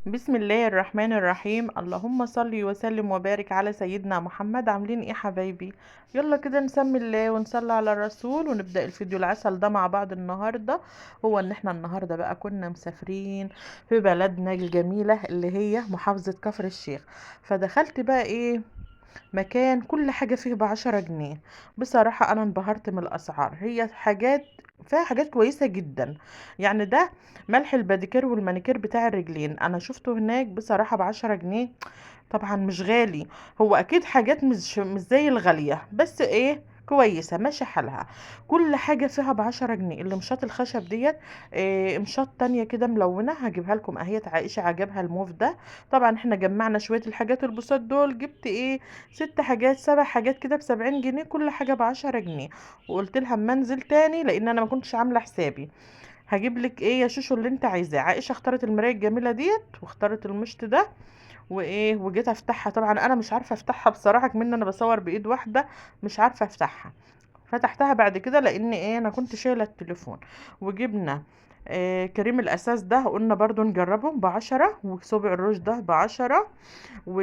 بسم الله الرحمن الرحيم. اللهم صل وسلم وبارك على سيدنا محمد. عاملين ايه حبايبي؟ يلا كده نسمي الله ونصلي على الرسول ونبدأ الفيديو العسل ده مع بعض النهاردة. هو ان احنا النهاردة بقى كنا مسافرين في بلدنا الجميلة اللي هي محافظة كفر الشيخ. فدخلت بقى ايه مكان كل حاجة فيه ب10 جنيه. بصراحة أنا انبهرت من الأسعار، هي حاجات فيها حاجات كويسة جدا. يعني ده ملح الباديكير والمانيكير بتاع الرجلين أنا شفته هناك بصراحة ب10 جنيه. طبعا مش غالي، هو اكيد حاجات مش زي الغالية، بس ايه كويسة ماشي حالها. كل حاجة فيها ب10 جنيه. اللي مشاط الخشب ديت إيه، مشاط تانية كده ملونة هجيبها لكم اهيت. عائشة عجبها الموف ده. طبعا احنا جمعنا شوية الحاجات البساط دول، جبت ايه 6 حاجات 7 حاجات كده ب70 جنيه، كل حاجة ب10 جنيه. وقلت لها اما انزل تاني، لان انا ما كنتش عاملة حسابي هجيب لك ايه يا شوشو اللي انت عايزاه. عائشة اختارت المراية الجميلة ديت واختارت المشط ده وايه، وجيت افتحها. طبعا انا مش عارفه افتحها بصراحه، كمان انا بصور بايد واحده مش عارفه افتحها. فتحتها بعد كده لان ايه انا كنت شايله التليفون. وجبنا كريم الاساس ده، قلنا برضو نجربه ب10، وصوبع الروج ده ب10، و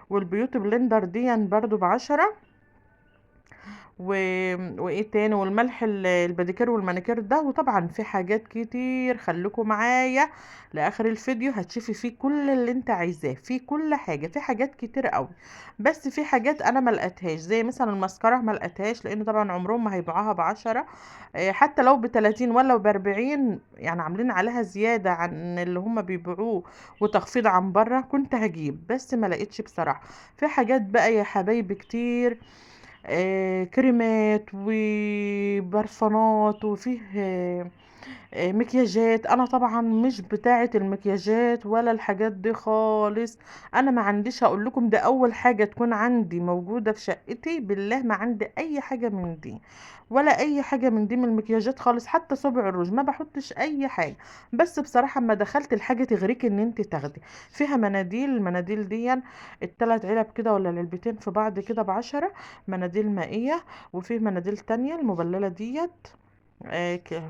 والبيوت بلندر دي برضو ب10، و... وايه تاني، والملح الباديكير والمانيكير ده. وطبعا في حاجات كتير، خليكم معايا لاخر الفيديو هتشوفي فيه كل اللي انت عايزاه، في كل حاجه، في حاجات كتير قوي. بس في حاجات انا ما لقيتهاش، زي مثلا المسكره ما لقيتهاش، لان طبعا عمرهم ما هيبيعوها ب10. حتى لو ب30 ولا ب40، يعني عاملين عليها زياده عن اللي هم بيبيعوه وتخفيض عن بره، كنت هجيب بس ما لقيتش بصراحه. في حاجات بقى يا حبايبي كتير، كريمات وبرفانات، وفيه مكياجات. انا طبعا مش بتاعه المكياجات ولا الحاجات دي خالص. انا ما عنديش، هقول لكم ده اول حاجه تكون عندي موجوده في شقتي، بالله ما عندي اي حاجه من دي ولا اي حاجه من دي من المكياجات خالص. حتى صبع الروج ما بحطش اي حاجه. بس بصراحه اما دخلت الحاجه تغريك ان انت تاخدي فيها مناديل. المناديل دي ال3 علب كده ولا العلبتين في بعض كده ب10. مناديل مائيه. وفي مناديل تانية المبلله ديت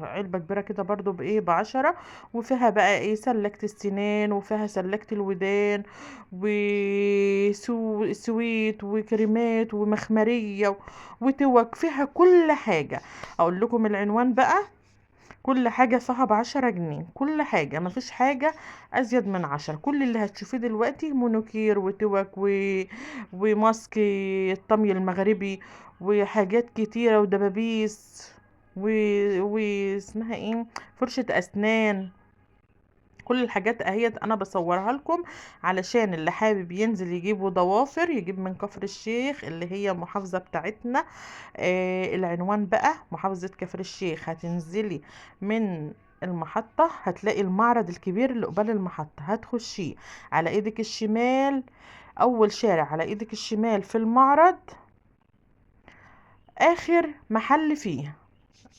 علبة كبيرة كده برضو بايه ب10. وفيها بقى ايه سلكة السنان، وفيها سلكة الودان، وسويت وكريمات ومخمرية وتوك، فيها كل حاجة. اقول لكم العنوان بقى، كل حاجة فيها ب10 جنيه، كل حاجة مفيش حاجة أزيد من 10. كل اللي هتشوفيه دلوقتي مونوكير وتوك وماسك الطمي المغربي وحاجات كتيرة ودبابيس و... واسمها ايه فرشة أسنان. كل الحاجات اهيت انا بصورها لكم علشان اللي حابب ينزل يجيبوا ضوافر يجيب من كفر الشيخ اللي هي المحافظة بتاعتنا. العنوان بقى محافظة كفر الشيخ. هتنزلي من المحطة هتلاقي المعرض الكبير اللي قبال المحطة، هتخشيه على ايدك الشمال. اول شارع على ايدك الشمال في المعرض، اخر محل فيه.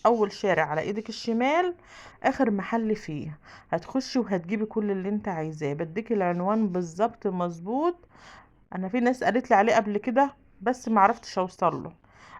اول شارع على ايدك الشمال اخر محل فيه. هتخشي وهتجيبي كل اللي انت عايزاه. بديك العنوان بالظبط مظبوط. انا في ناس قالت لي عليه قبل كده بس ما عرفتش اوصل له.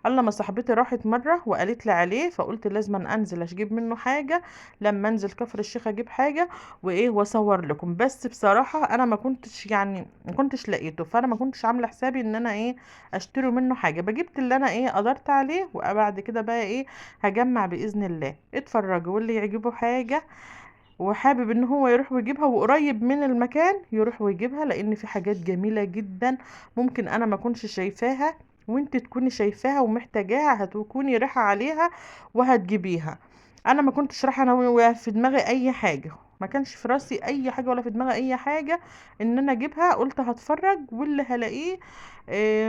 الا ما صاحبتي راحت مره وقالت لي عليه، فقلت لازم انزل اجيب منه حاجه. لما انزل كفر الشيخ اجيب حاجه وايه واصور لكم. بس بصراحه انا ما كنتش يعني ما كنتش لقيته، فانا ما كنتش عامله حسابي ان انا ايه اشتري منه حاجه. بجبت اللي انا ايه قدرت عليه، وبعد كده بقى ايه هجمع باذن الله. اتفرجوا واللي يعجبه حاجه وحابب ان هو يروح ويجيبها وقريب من المكان يروح ويجيبها، لان في حاجات جميلة جدا ممكن انا ما كنتش شايفاها وانت تكوني شايفاها ومحتاجاها، هتكوني رايحة عليها وهتجيبيها. انا ما كنتش رايحة انا في دماغي اي حاجة، ما كانش في راسي اي حاجة ولا في دماغي اي حاجة ان انا اجيبها. قلت هتفرج واللي هلاقيه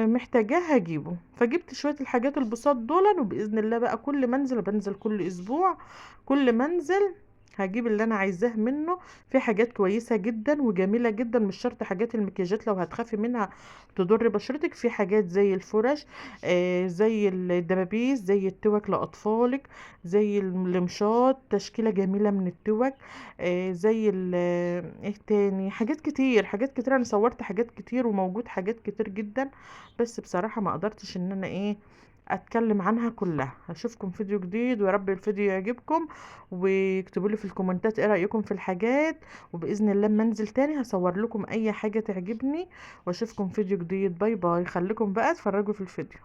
محتاجاه هجيبه. فجبت شوية الحاجات البساط دول، وبإذن الله بقى كل منزل بنزل كل اسبوع، كل منزل هجيب اللي انا عايزاه منه. في حاجات كويسة جدا وجميلة جدا، مش شرط حاجات المكياجات لو هتخافي منها تضر بشرتك. في حاجات زي الفرش، زي الدبابيس، زي التوك لأطفالك، زي المشاط تشكيلة جميلة من التوك، زي ايه تاني، حاجات كتير حاجات كتير. انا صورت حاجات كتير وموجود حاجات كتير جدا. بس بصراحة ما قدرتش ان انا ايه اتكلم عنها كلها. اشوفكم فيديو جديد، ويا رب الفيديو يعجبكم، واكتبوا لي في الكومنتات ايه رأيكم في الحاجات. وبإذن الله لما انزل تاني هصور لكم اي حاجة تعجبني. واشوفكم فيديو جديد. باي باي. خليكم بقى اتفرجوا في الفيديو.